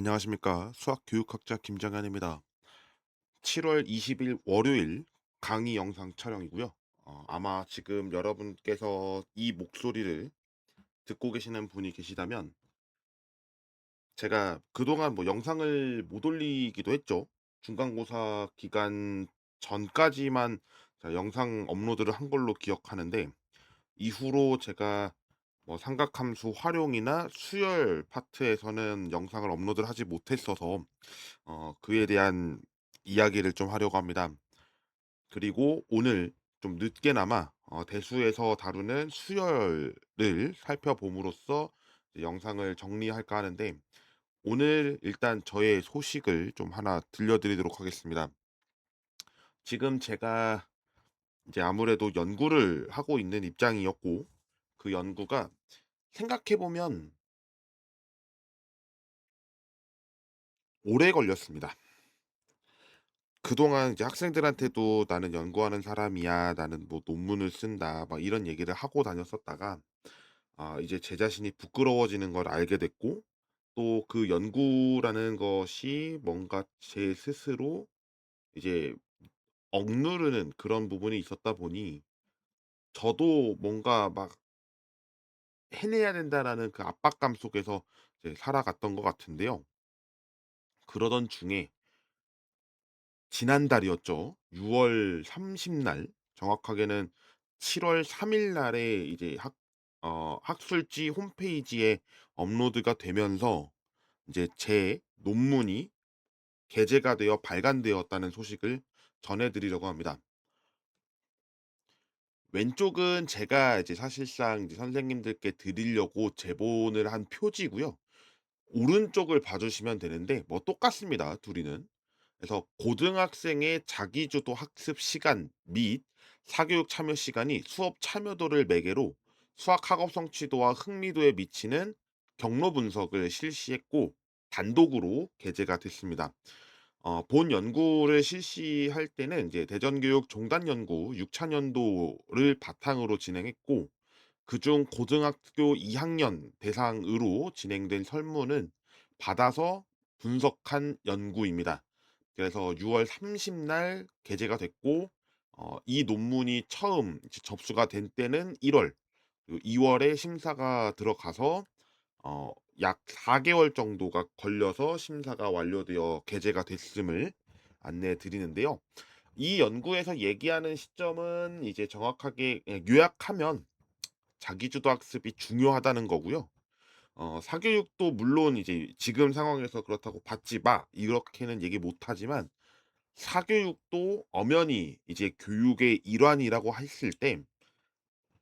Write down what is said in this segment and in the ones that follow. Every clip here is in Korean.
안녕하십니까. 수학교육학자 김정현입니다. 7월 20일 월요일 강의 영상 촬영이고요. 아마 지금 여러분께서 이 목소리를 듣고 계시는 분이 계시다면 제가 그동안 뭐 영상을 못 올리기도 했죠. 중간고사 기간 전까지만 영상 업로드를 한 걸로 기억하는데 이후로 제가 뭐 삼각함수 활용이나 수열 파트에서는 영상을 업로드를 하지 못했어서 그에 대한 이야기를 좀 하려고 합니다. 그리고 오늘 좀 늦게나마 대수에서 다루는 수열을 살펴봄으로써 이제 영상을 정리할까 하는데 오늘 일단 저의 소식을 좀 하나 들려드리도록 하겠습니다. 지금 제가 이제 아무래도 연구를 하고 있는 입장이었고 그 연구가 생각해 보면 오래 걸렸습니다. 그동안 이제 학생들한테도 "나는 연구하는 사람이야. 나는 뭐 논문을 쓴다." 막 이런 얘기를 하고 다녔었다가 이제 제 자신이 부끄러워지는 걸 알게 됐고 또 그 연구라는 것이 뭔가 제 스스로 이제 억누르는 그런 부분이 있었다 보니 저도 뭔가 막 '해내야 된다.'라는 그 압박감 속에서 이제 살아갔던 것 같은데요. 그러던 중에 지난달이었죠. 6월 30날 정확하게는 7월 3일 날에 이제 학술지 홈페이지에 업로드가 되면서 이제 제 논문이 게재가 되어 발간되었다는 소식을 전해 드리려고 합니다. 왼쪽은 제가 이제 사실상 이제 선생님들께 드리려고 제본을 한 표지고요. 오른쪽을 봐 주시면 되는데 뭐 똑같습니다, 둘이는. 그래서 고등학생의 자기주도 학습 시간 및 사교육 참여 시간이 수업 참여도를 매개로 수학 학업 성취도와 흥미도에 미치는 경로 분석을 실시했고 단독으로 게재가 됐습니다. 본 연구를 실시할 때는 이제 대전교육 종단 연구 6차 년도를 바탕으로 진행했고 그중 고등학교 2학년 대상으로 진행된 설문은 받아서 분석한 연구입니다. 그래서 6월 30날 게재가 됐고 이 논문이 처음 이제 접수가 된 때는 1 월, 그리고 2 월에 심사가 들어가서 약 4 개월 정도가 걸려서 심사가 완료되어 게재가 됐음을 안내해 드리는데요. 이 연구에서 얘기하는 시점은 이제 정확하게 요약하면 자기주도 학습이 중요하다는 거고요. 사교육도 물론 이제 지금 상황에서 그렇다고 "받지 마." 이렇게는 얘기 못 하지만 사교육도 엄연히 이제 교육의 일환이라고 했을 때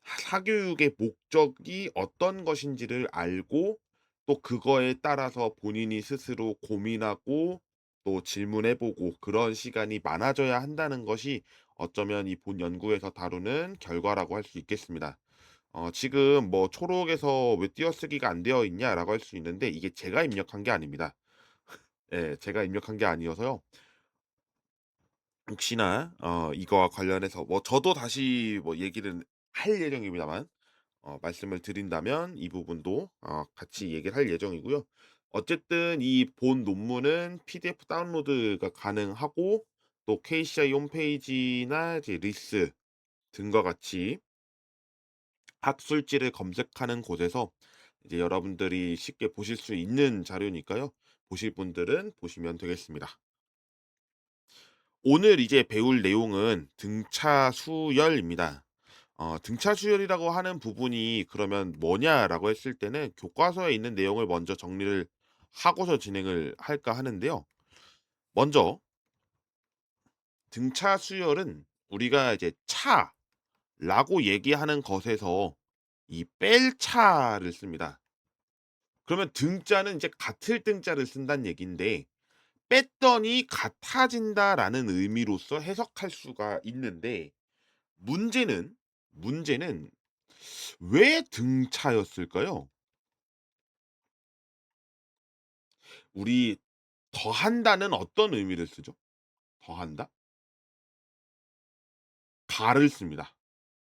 사교육의 목적이 어떤 것인지를 알고 또 그거에 따라서 본인이 스스로 고민하고 또 질문해 보고 그런 시간이 많아져야 한다는 것이 어쩌면 이 본 연구에서 다루는 결과라고 할 수 있겠습니다. 지금 뭐 "초록에서 왜 띄어쓰기가 안 되어 있냐?"라고 할 수 있는데 이게 제가 입력한 게 아닙니다. 예. 제가 입력한 게 아니어서요. 혹시나 이거와 관련해서 뭐 저도 다시 뭐 얘기를 할 예정입니다만 말씀을 드린다면 이 부분도 같이 얘기를 할 예정이고요. 어쨌든 이 본 논문은 PDF 다운로드가 가능하고 또 KCI 홈페이지나 이제 리스 등과 같이 학술지를 검색하는 곳에서 이제 여러분들이 쉽게 보실 수 있는 자료니까요. 보실 분들은 보시면 되겠습니다. 오늘 이제 배울 내용은 등차 수열입니다. 등차 수열이라고 하는 부분이 그러면 뭐냐라고 했을 때는 교과서에 있는 내용을 먼저 정리를 하고서 진행을 할까 하는데요. 먼저 등차 수열은 우리가 이제 차라고 얘기하는 것에서 이 뺄 차를 씁니다. 그러면 등자는 이제 같을 등자를 쓴다는 얘기인데 뺐더니 같아진다라는 의미로서 해석할 수가 있는데 문제는, 문제는 왜 등차였을까요? 우리 더한다는 어떤 의미를 쓰죠? 더한다? 가를 씁니다.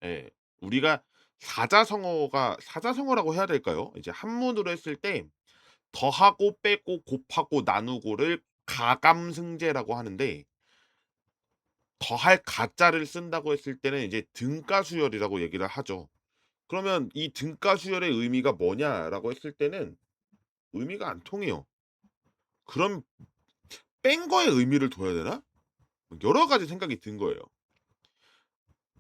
예. 우리가 사자성어라고 해야 될까요? 이제 한문으로 했을 때 더하고 빼고 곱하고 나누고를 가감승제라고 하는데, 더할 가자를 쓴다고 했을 때는 이제 등가수열이라고 얘기를 하죠. 그러면 이 등가수열의 의미가 뭐냐라고 했을 때는 의미가 안 통해요. 그럼 뺀 거에 의미를 둬야 되나? 여러 가지 생각이 든 거예요.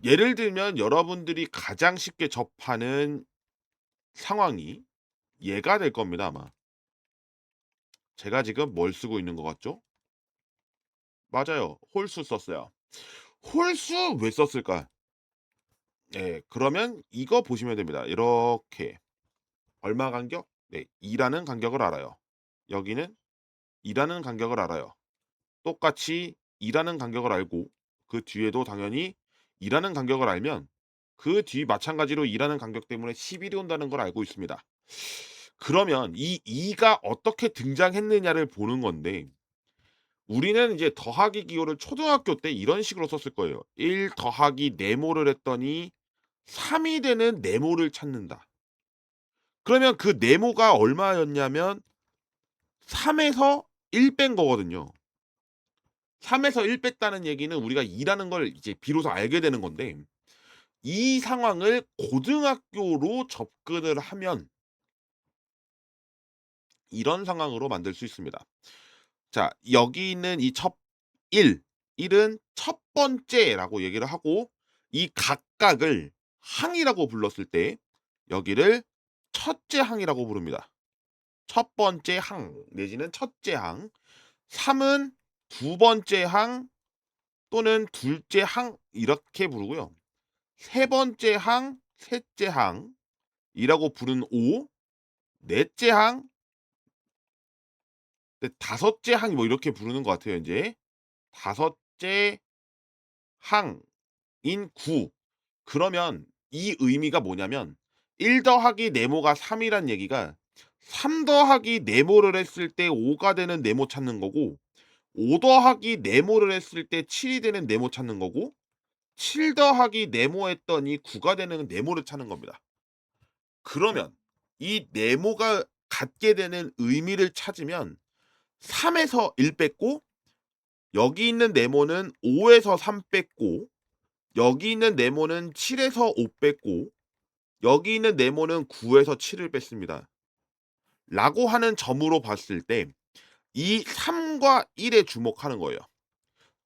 예를 들면 여러분들이 가장 쉽게 접하는 상황이 얘가 될 겁니다, 아마. 제가 지금 뭘 쓰고 있는 것 같죠? 맞아요. 홀수 썼어요. 홀수 왜 썼을까? 예. 그러면 이거 보시면 됩니다. 이렇게 얼마 간격? 네. 2라는 간격을 알아요. 여기는 2라는 간격을 알아요. 똑같이 2라는 간격을 알고 그 뒤에도 당연히 2라는 간격을 알면 그 뒤 마찬가지로 2라는 간격 때문에 11이 온다는 걸 알고 있습니다. 그러면 이 2가 어떻게 등장했느냐를 보는 건데, 우리는 이제 더하기 기호를 초등학교 때 이런 식으로 썼을 거예요. 1 더하기 네모를 했더니 3이 되는 네모를 찾는다. 그러면 그 네모가 얼마였냐면 3 에서 1 뺀 거거든요. 3 에서 1 뺐다는 얘기는 우리가 2 라는 걸 이제 비로소 알게 되는 건데, 이 상황을 고등학교로 접근을 하면 이런 상황으로 만들 수 있습니다. 자, 여기 있는 이 첫 1, 1은 첫 번째라고 얘기를 하고, 이 각각을 항이라고 불렀을 때 여기를 첫째 항이라고 부릅니다. 첫 번째 항 내지는 첫째 항. 3은 두 번째 항 또는 둘째 항 이렇게 부르고요. 세 번째 항, 셋째 항이라고 부르는 5, 넷째 항, 네, 다섯째 항 뭐 이렇게 부르는 것 같아요, 이제. 다섯째 항인 9. 그러면 이 의미가 뭐냐면 1 더하기 네모가 3이란 얘기가 3 더하기 네모를 했을 때 5가 되는 네모 찾는 거고, 5 더하기 네모를 했을 때 7이 되는 네모 찾는 거고, 7 더하기 네모 했더니 9가 되는 네모를 찾는 겁니다. 그러면 이 네모가 갖게 되는 의미를 찾으면 3에서 1 뺐고, 여기 있는 네모는 5에서 3 뺐고, 여기 있는 네모는 7에서 5 뺐고, 여기 있는 네모는 9에서 7을 뺐습니다. 라고 하는 점으로 봤을 때 이 3과 1에 주목하는 거예요.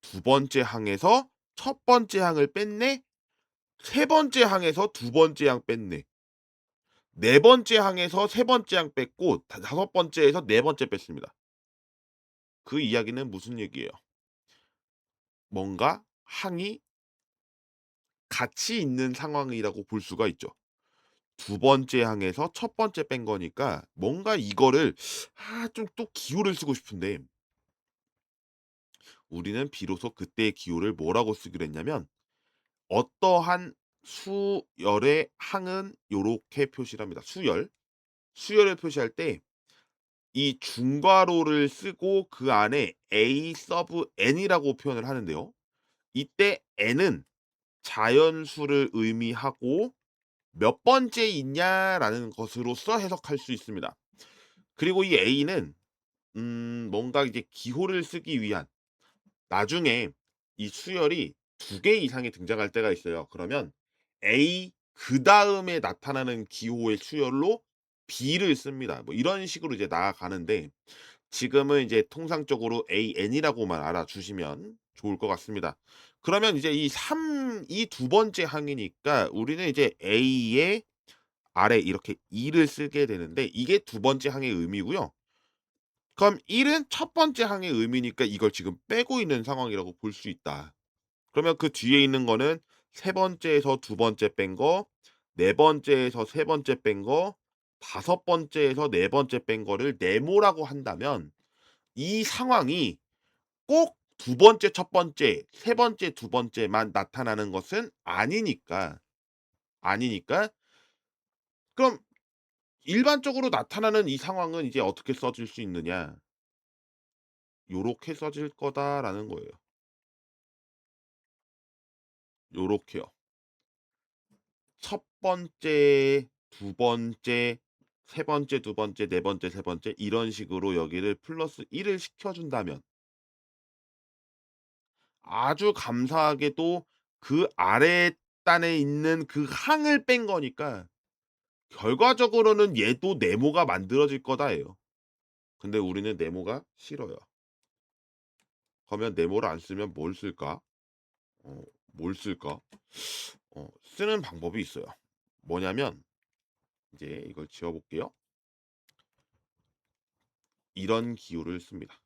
두 번째 항에서 첫 번째 항을 뺐네. 세 번째 항에서 두 번째 항 뺐네. 네 번째 항에서 세 번째 항 뺐고 다섯 번째에서 네 번째 뺐습니다. 그 이야기는 무슨 얘기예요? 뭔가 항이 같이 있는 상황이라고 볼 수가 있죠. 두 번째 항에서 첫 번째 뺀 거니까 뭔가 이거를 좀 또 기호를 쓰고 싶은데, 우리는 비로소 그때의 기호를 뭐라고 쓰기로 했냐면, 어떠한 수열의 항은 요렇게 표시를 합니다. 수열을 표시할 때 이 중괄호를 쓰고 그 안에 A 서브 n이라고 표현을 하는데요. 이때 n은 자연수를 의미하고 몇 번째 있냐라는 것으로서 해석할 수 있습니다. 그리고 이 A는 뭔가 이제 기호를 쓰기 위한, 나중에 이 수열이 두 개 이상이 등장할 때가 있어요. 그러면 A 그다음에 나타나는 기호의 수열로 B를 씁니다. 뭐 이런 식으로 이제 나아가는데, 지금은 이제 통상적으로 AN이라고만 알아주시면 좋을 것 같습니다. 그러면 이제 이 두 번째 항이니까 우리는 이제 A의 아래 이렇게 2를 쓰게 되는데, 이게 두 번째 항의 의미고요. 그럼 1은 첫 번째 항의 의미니까 이걸 지금 빼고 있는 상황이라고 볼 수 있다. 그러면 그 뒤에 있는 거는 세 번째에서 두 번째 뺀 거, 네 번째에서 세 번째 뺀 거, 다섯 번째에서 네 번째 뺀 거를 네모라고 한다면, 이 상황이 꼭 두 번째, 첫 번째, 세 번째, 두 번째만 나타나는 것은 아니니까 그럼 일반적으로 나타나는 이 상황은 이제 어떻게 써질 수 있느냐? 요렇게 써질 거다라는 거예요. 요렇게요. 첫 번째, 두 번째, 세 번째, 두 번째, 네 번째, 세 번째 이런 식으로 여기를 플러스 1을 시켜 준다면 아주 감사하게도 그 아래 단에 있는 그 항을 뺀 거니까 결과적으로는 얘도 네모가 만들어질 거다예요. 근데 우리는 네모가 싫어요. 그러면 네모를 안 쓰면 뭘 쓸까? 뭘 쓸까? 쓰는 방법이 있어요. 뭐냐면 이제 이걸 지워 볼게요. 이런 기호를 씁니다.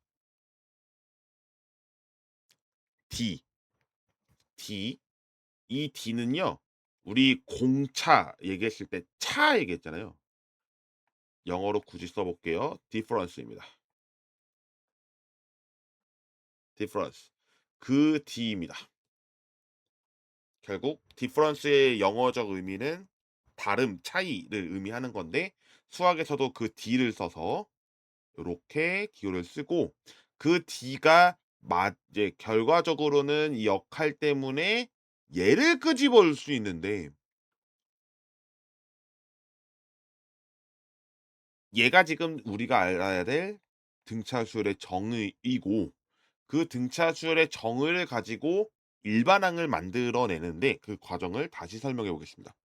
D, D. 이 D는요. 우리 공차 얘기했을 때 차 얘기했잖아요. 영어로 굳이 써 볼게요. difference입니다. difference. 그 D입니다. 결국 difference의 영어적 의미는 다름, 차이를 의미하는 건데 수학에서도 그 D를 써서 요렇게 기호를 쓰고 그 D가 이제 결과적으로는 이 역할 때문에 얘를 끄집어 올 수 있는데 얘가 지금 우리가 알아야 될 등차수열의 정의이고 그 등차수열의 정의를 가지고 일반항을 만들어내는데 그 과정을 다시 설명해 보겠습니다.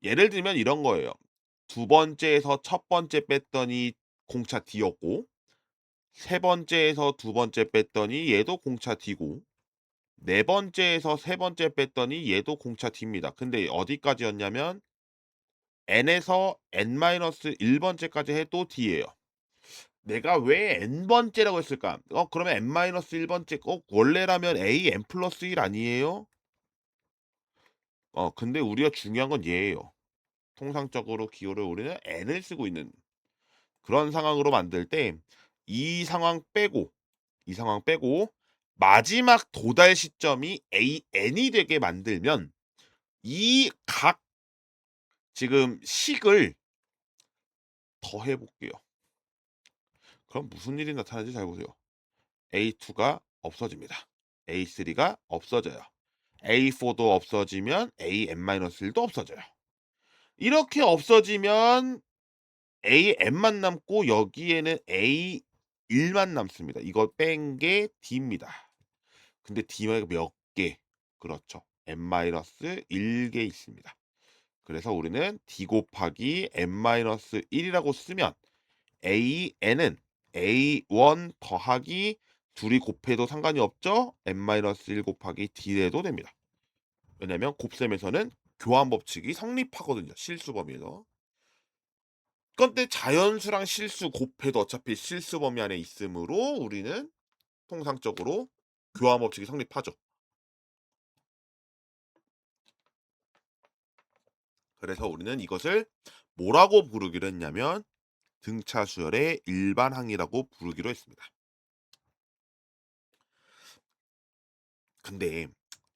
예를 들면 이런 거예요. 두 번째에서 첫 번째 뺐더니 공차 D였고 세 번째에서 두 번째 뺐더니 얘도 공차 D고 네 번째에서 세 번째 뺐더니 얘도 공차 D입니다. 근데 어디까지였냐면 n에서 n-1번째까지 해도 D예요. 내가 왜 n번째라고 했을까? 그러면 n-1번째 원래라면 a n 플러스 1 아니에요? 근데 우리가 중요한 건 얘예요. 통상적으로 기호를 우리는 n을 쓰고 있는 그런 상황으로 만들 때 이 상황 빼고 이 상황 빼고 마지막 도달 시점이 n이 되게 만들면 이 각 지금 식을 더해 볼게요. 그럼 무슨 일이 나타나는지 잘 보세요. A2가 없어집니다. A3가 없어져요. A4도 없어지면 AN-1도 없어져요. 이렇게 없어지면 AN만 남고 여기에는 A1만 남습니다. 이거 뺀 게 D입니다. 근데 D가 몇 개? 그렇죠. N-1개 있습니다. 그래서 우리는 D 곱하기 N-1이라고 쓰면 AN은 A1 더하기 둘이 곱해도 상관이 없죠? N-1 곱하기 D래도 됩니다. 왜냐면 곱셈에서는 교환 법칙이 성립하거든요. 실수 범위에서. 그런데 자연수랑 실수 곱해도 어차피 실수 범위 안에 있으므로 우리는 통상적으로 교환 법칙이 성립하죠. 그래서 우리는 이것을 뭐라고 부르기로 했냐면 등차 수열의 일반항이라고 부르기로 했습니다. 근데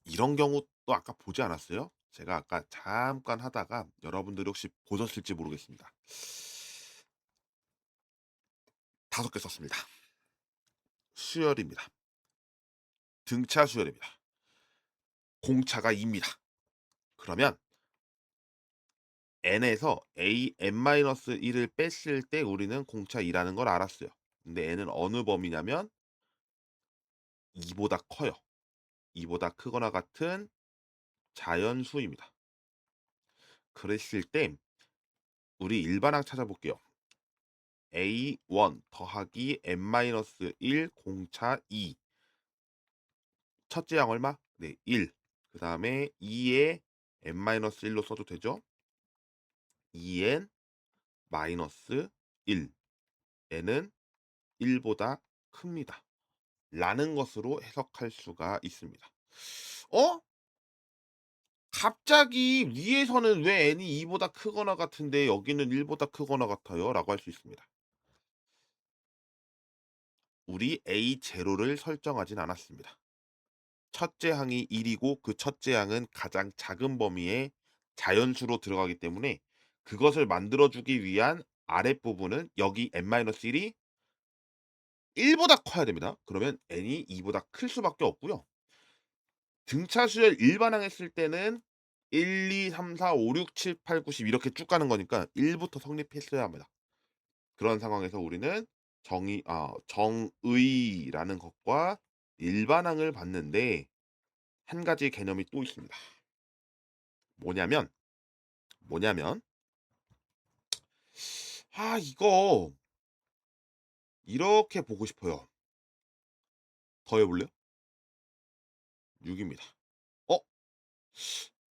이런 경우 또 아까 보지 않았어요? 제가 아까 잠깐 하다가 여러분들이 혹시 보셨을지 모르겠습니다. 5개 썼습니다. 수열입니다. 등차 수열입니다. 공차가 2입니다. 그러면 n에서 an-1을 뺐을 때 우리는 공차 2라는 걸 알았어요. 근데 n은 어느 범위냐면 2보다 커요. 2보다 크거나 같은 자연수입니다. 그랬을 때 우리 일반항 찾아볼게요. A1 더하기 n-1 공차 2 첫째 양 얼마? 네, 1. 그 다음에 2에 n-1로 써도 되죠? 2n 마이너스 1. n은 1보다 큽니다. 라는 것으로 해석할 수가 있습니다. 어? 갑자기 위에서는 왜 n이 2보다 크거나 같은데 여기는 1보다 크거나 같아요? 라고 할 수 있습니다. 우리 A0를 설정하진 않았습니다. 첫째 항이 1이고 그 첫째 항은 가장 작은 범위의 자연수로 들어가기 때문에 그것을 만들어주기 위한 아랫부분은 여기 n-1이 1보다 커야 됩니다. 그러면 n이 2보다 클 수밖에 없고요. 등차 수열 일반항 했을 때는 1, 2, 3, 4, 5, 6, 7, 8, 9, 10 이렇게 쭉 가는 거니까 1 부터 성립했어야 합니다. 그런 상황에서 우리는 정의라는 것과 일반항을 봤는데 한 가지 개념이 또 있습니다. 뭐냐면, 뭐냐면 이거 이렇게 보고 싶어요. 더해 볼래요? 6 입니다. 어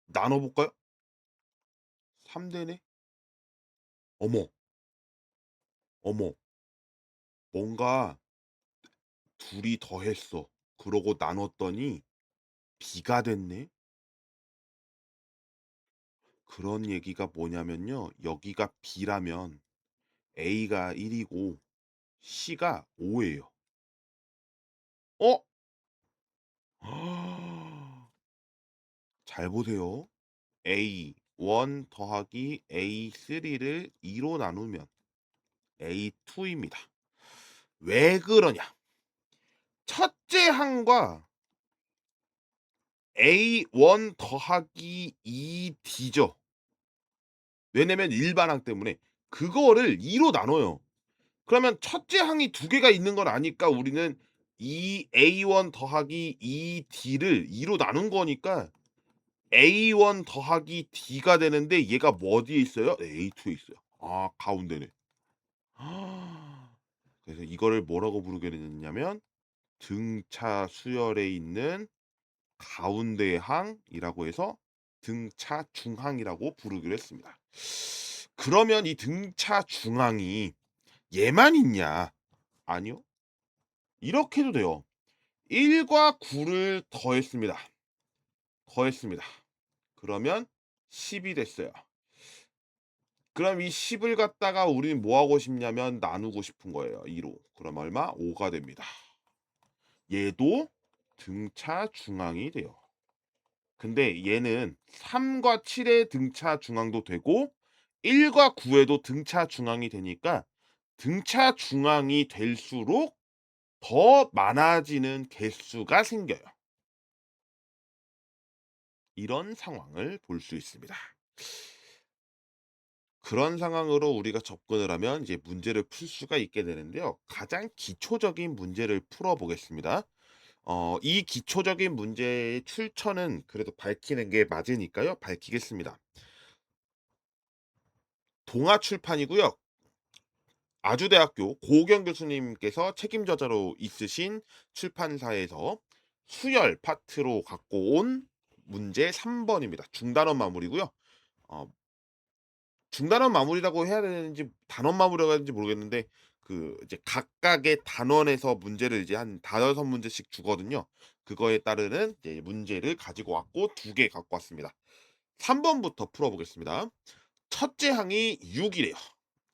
나눠 볼까요? 3 되네. 어머, 어머. 뭔가 둘이 더했어. 그러고 나눴더니 B가 됐네. 그런 얘기가 뭐냐면요. 여기가 B라면 A가 1 이고 C가 5 예요. 어? 잘 보세요. A 1 더하기 A 3를 2로 나누면 A 2 입니다. 왜 그러냐? 첫째 항과 A 1 더하기 2D죠. 왜냐면 일반항 때문에 그거를 2로 나눠요. 그러면 첫째 항이 두 개가 있는 걸 아니까 우리는 이 A1 더하기 2D를 2로 나눈 거니까 A1 더하기 D가 되는데 얘가 뭐 어디에 있어요? A2에 있어요. 가운데네. 그래서 이거를 뭐라고 부르게 되냐면 등차 수열에 있는 가운데 항이라고 해서 등차 중항이라고 부르기로 했습니다. 그러면 이 등차 중항이 얘만 있냐? 아니요. 이렇게 해도 돼요. 1과 9를 더했습니다. 더했습니다. 그러면 10이 됐어요. 그럼 이 10을 갖다가 우리는 뭐 하고 싶냐면 나누고 싶은 거예요. 2로. 그럼 얼마? 5가 됩니다. 얘도 등차 중항이 돼요. 근데 얘는 3과 7의 등차 중항도 되고 1과 9에도 등차 중항이 되니까 등차 중항이 될수록 더 많아지는 개수가 생겨요. 이런 상황을 볼 수 있습니다. 그런 상황으로 우리가 접근을 하면 이제 문제를 풀 수가 있게 되는데요. 가장 기초적인 문제를 풀어 보겠습니다. 이 기초적인 문제의 출처는 그래도 밝히는 게 맞으니까요. 밝히겠습니다. 동아출판이고요. 아주대학교 고경 교수님께서 책임 저자로 있으신 출판사에서 수열 파트로 갖고 온 문제 3번입니다. 중단원 마무리고요. 어, 중단원 마무리라고 해야 되는지 단원 마무리라고 해야 되는지 모르겠는데 그 이제 각각의 단원에서 문제를 이제 한 5 문제씩 주거든요. 그거에 따르는 이제 문제를 가지고 왔고 2개 갖고 왔습니다. 3 번부터 풀어 보겠습니다. 첫째 항이 6 이래요.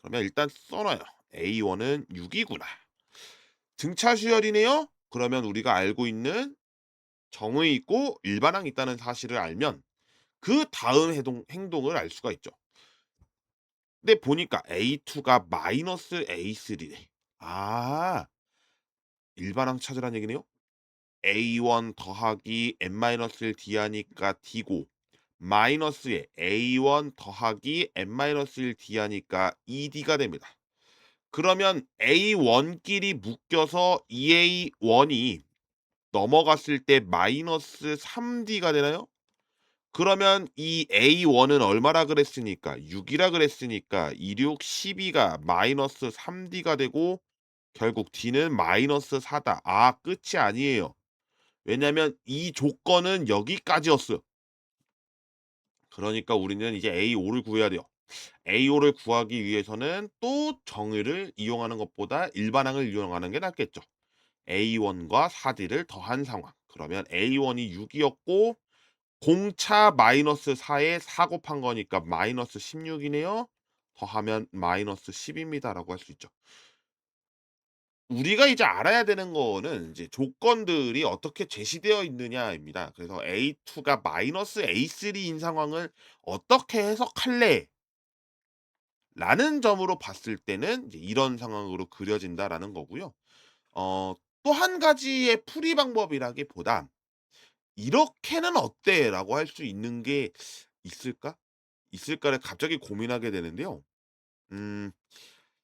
그러면 일단 써 놔요. A1은 6 이구나. 등차 수열이네요. 그러면 우리가 알고 있는 정의 있고 일반항이 있다는 사실을 알면 그다음 행동을 알 수가 있죠. 근데 보니까 A2가 마이너스 A3래. 일반항 찾으란 얘기네요. A1 더하기 n-1d 하니까 d고 마이너스에 A1 더하기 n-1d 하니까 2d가 됩니다. 그러면 A1끼리 묶여서 2A1이 넘어갔을 때 마이너스 3D가 되나요? 그러면 이 A1은 얼마라 그랬으니까 6이라 그랬으니까 2, 6, 12가 마이너스 3D가 되고 결국 D는 마이너스 4다. 끝이 아니에요. 왜냐면 이 조건은 여기까지였어요. 그러니까 우리는 이제 A5를 구해야 돼요. A5를 구하기 위해서는 또 정의를 이용하는 것보다 일반항을 이용하는 게 낫겠죠. A1과 4D를 더한 상황. 그러면 A1이 6이었고 공차 마이너스 4에 4 곱한 거니까 마이너스 16이네요. 더하면 마이너스 10입니다라고 할 수 있죠. 우리가 이제 알아야 되는 거는 이제 조건들이 어떻게 제시되어 있느냐입니다. 그래서 A2가 마이너스 A3인 상황을 어떻게 해석할래? 라는 점으로 봤을 때는 이제 이런 상황으로 그려진다라는 거고요. 또 한 가지의 풀이 방법이라기보다 '이렇게는 어때?'라고 할 수 있는 게 있을까? 있을까를 갑자기 고민하게 되는데요. 음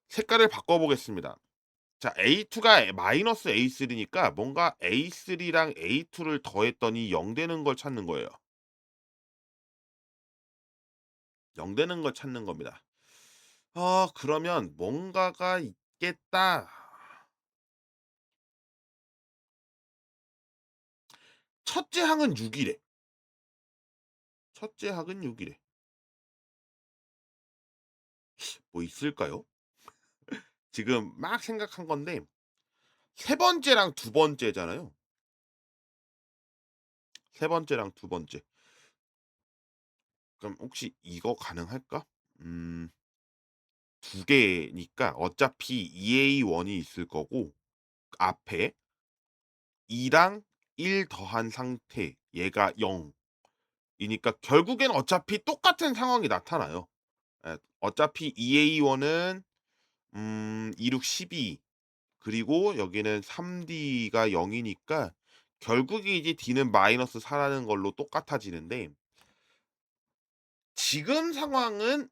색깔을 바꿔 보겠습니다. 자, A2가 마이너스 A3니까 뭔가 A3랑 A2를 더했더니 0 되는 걸 찾는 거예요. 0 되는 걸 찾는 겁니다. 그러면 뭔가가 있겠다. 첫째 항은 6 이래. 첫째 항은 6 이래. 뭐 있을까요? 지금 막 생각한 건데 세 번째랑 두 번째잖아요. 세 번째랑 두 번째. 그럼 혹시 이거 가능할까? 음 두 개니까 어차피 2A1이 있을 거고 앞에 2랑 1 더한 상태 얘가 0 이니까 결국엔 어차피 똑같은 상황이 나타나요. 예. 어차피 2A1은 2, 6, 12 그리고 여기는 3D가 0 이니까 결국에 이제 D는 마이너스 4 라는 걸로 똑같아지는데 지금 상황은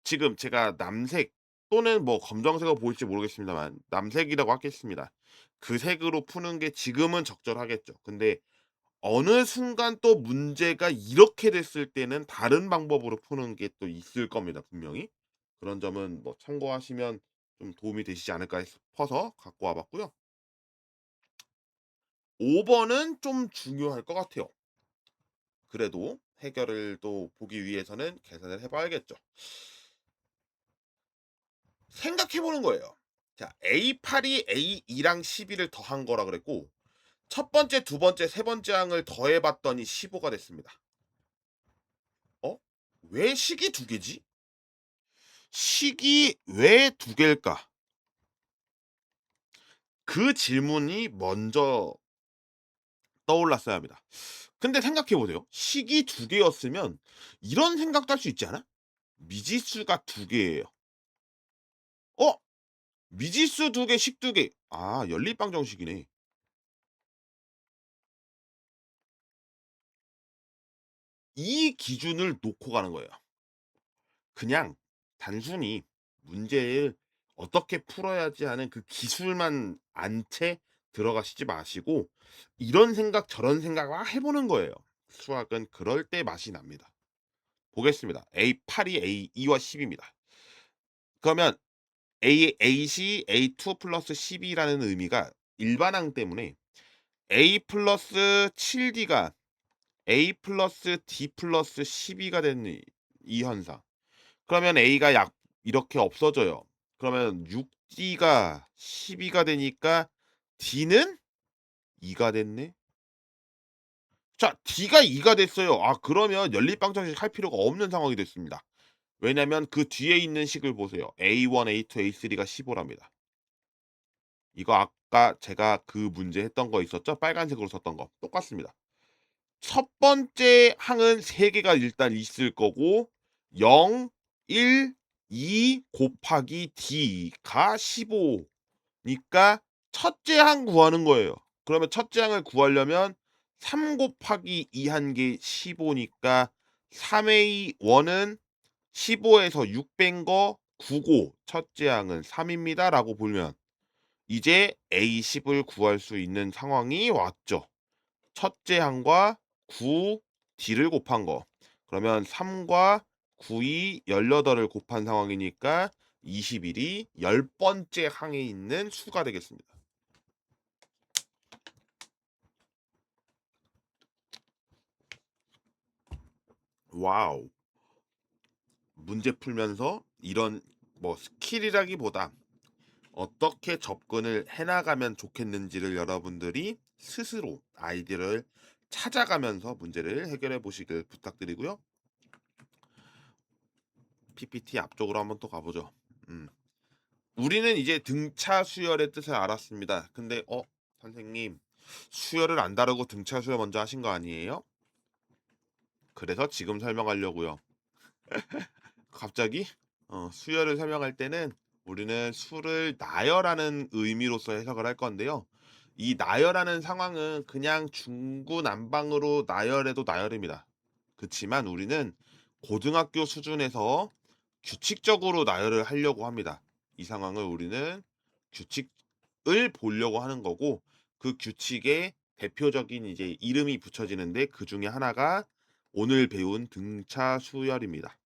지금 제가 남색 또는 뭐 검정색으로 보일지 모르겠습니다만 남색이라고 하겠습니다. 그 색으로 푸는 게 지금은 적절하겠죠. 근데 어느 순간 또 문제가 이렇게 됐을 때는 다른 방법으로 푸는 게 또 있을 겁니다, 분명히. 그런 점은 뭐 참고하시면 좀 도움이 되시지 않을까 싶어서 갖고 와 봤고요. 5 번은 좀 중요할 것 같아요. 그래도 해결을 또 보기 위해서는 계산을 해 봐야겠죠. 생각해 보는 거예요. 자, A8이 A2랑 12를 더한 거라 그랬고 첫 번째, 두 번째, 세 번째 항을 더해 봤더니 15가 됐습니다. 어? 왜 식이 두 개지? 식이 왜 두 개일까? 그 질문이 먼저 떠올랐어야 합니다. 근데 생각해 보세요. 식이 두 개였으면 이런 생각도 할 수 있지 않아? 미지수가 두 개예요. 어? 미지수 두 개, 식 두 개. 아, 연립방 정식이네. 이 기준을 놓고 가는 거예요. 그냥 단순히 문제를 어떻게 풀어야지 하는 그 기술만 안 채 들어가시지 마시고 이런 생각 저런 생각 막 해보는 거예요. 수학은 그럴 때 맛이 납니다. 보겠습니다. A8이 A2와 10입니다. 그러면 A8이 A2 플러스 10이라는 의미가 일반항 때문에 A 플러스 7D가 A 플러스 D 플러스 12가 되는 이 현상. 그러면 A가 약 이렇게 없어져요. 그러면 6D가 12가 되니까 D는 2가 됐네. 자, D가 2가 됐어요. 아, 그러면 연립방정식 할 필요가 없는 상황이 됐습니다. 왜냐면 그 뒤에 있는 식을 보세요. A1, A2, A3가 15랍니다. 이거 아까 제가 그 문제 했던 거 있었죠? 빨간색으로 썼던 거. 똑같습니다. 첫 번째 항은 3 개가 일단 있을 거고 0, 1, 2 곱하기 D가 15 니까 첫째 항 구하는 거예요. 그러면 첫째 항을 구하려면 3 곱하기 2 한 게 15 니까 3A 1은 15에서 6 뺀 거 9고 첫째 항은 3 입니다라고 보면 이제 A10을 구할 수 있는 상황이 왔죠. 첫째 항과 9 D를 곱한 거. 그러면 3과 9이 18을 곱한 상황이니까 21이 10번째 항에 있는 수가 되겠습니다. 와우. 문제 풀면서 이런 뭐 스킬이라기보다 어떻게 접근을 해 나가면 좋겠는지를 여러분들이 스스로 아이디어를 찾아가면서 문제를 해결해 보시길 부탁드리고요. PPT 앞쪽으로 한번 또 가보죠. 음. 우리는 이제 등차 수열의 뜻을 알았습니다. 근데 선생님 수열을 안 다루고 등차 수열 먼저 하신 거 아니에요? 그래서 지금 설명하려고요. 갑자기 수열을 설명할 때는 우리는 수를 나열하는 의미로서 해석을 할 건데요. 이 나열하는 상황은 그냥 중구난방으로 나열해도 나열입니다. 그렇지만 우리는 고등학교 수준에서 규칙적으로 나열을 하려고 합니다. 이 상황을 우리는 규칙을 보려고 하는 거고, 그 규칙에 대표적인 이제 이름이 붙여지는데 그중에 하나가 오늘 배운 등차 수열입니다.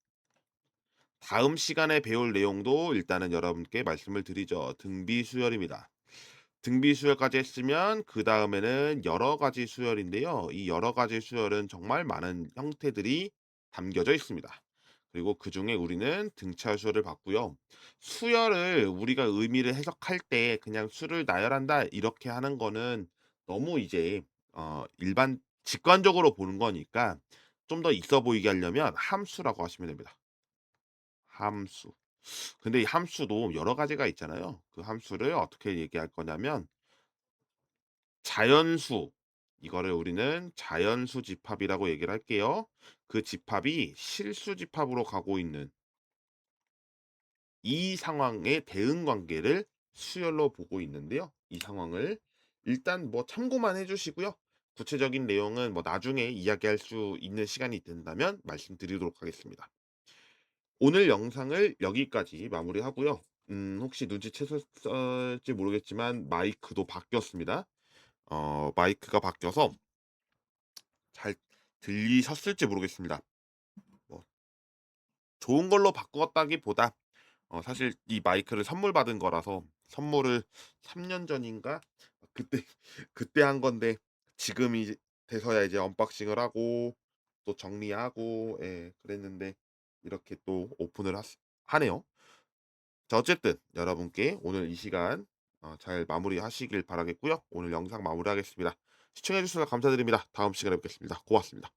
다음 시간에 배울 내용도 일단은 여러분께 말씀을 드리죠. 등비 수열입니다. 등비 수열까지 했으면 그다음에는 여러 가지 수열인데요. 이 여러 가지 수열은 정말 많은 형태들이 담겨져 있습니다. 그리고 그중에 우리는 등차 수열을 봤고요. 수열을 우리가 의미를 해석할 때 그냥 수를 나열한다 이렇게 하는 거는 너무 이제 일반 직관적으로 보는 거니까 좀 더 있어 보이게 하려면 함수라고 하시면 됩니다. 함수. 근데 이 함수도 여러 가지가 있잖아요. 그 함수를 어떻게 얘기할 거냐면 자연수, 이거를 우리는 자연수 집합이라고 얘기를 할게요. 그 집합이 실수 집합으로 가고 있는 이 상황의 대응 관계를 수열로 보고 있는데요. 이 상황을 일단 뭐 참고만 해 주시고요. 구체적인 내용은 뭐 나중에 이야기할 수 있는 시간이 된다면 말씀드리도록 하겠습니다. 오늘 영상을 여기까지 마무리하고요. 혹시 눈치채셨을지 모르겠지만 마이크도 바뀌었습니다. 마이크가 바뀌어서 잘 들리셨을지 모르겠습니다. 뭐 좋은 걸로 바꿨다기보다 사실 이 마이크를 선물 받은 거라서 선물을 3년 전인가 그때 그때 한 건데 지금이 돼서야 이제 언박싱을 하고 또 정리하고 예 그랬는데 이렇게 또 오픈을 하네요. 자 어쨌든 여러분께 오늘 이 시간 잘 마무리하시길 바라겠고요. 오늘 영상 마무리하겠습니다. 시청해 주셔서 감사드립니다. 다음 시간에 뵙겠습니다. 고맙습니다.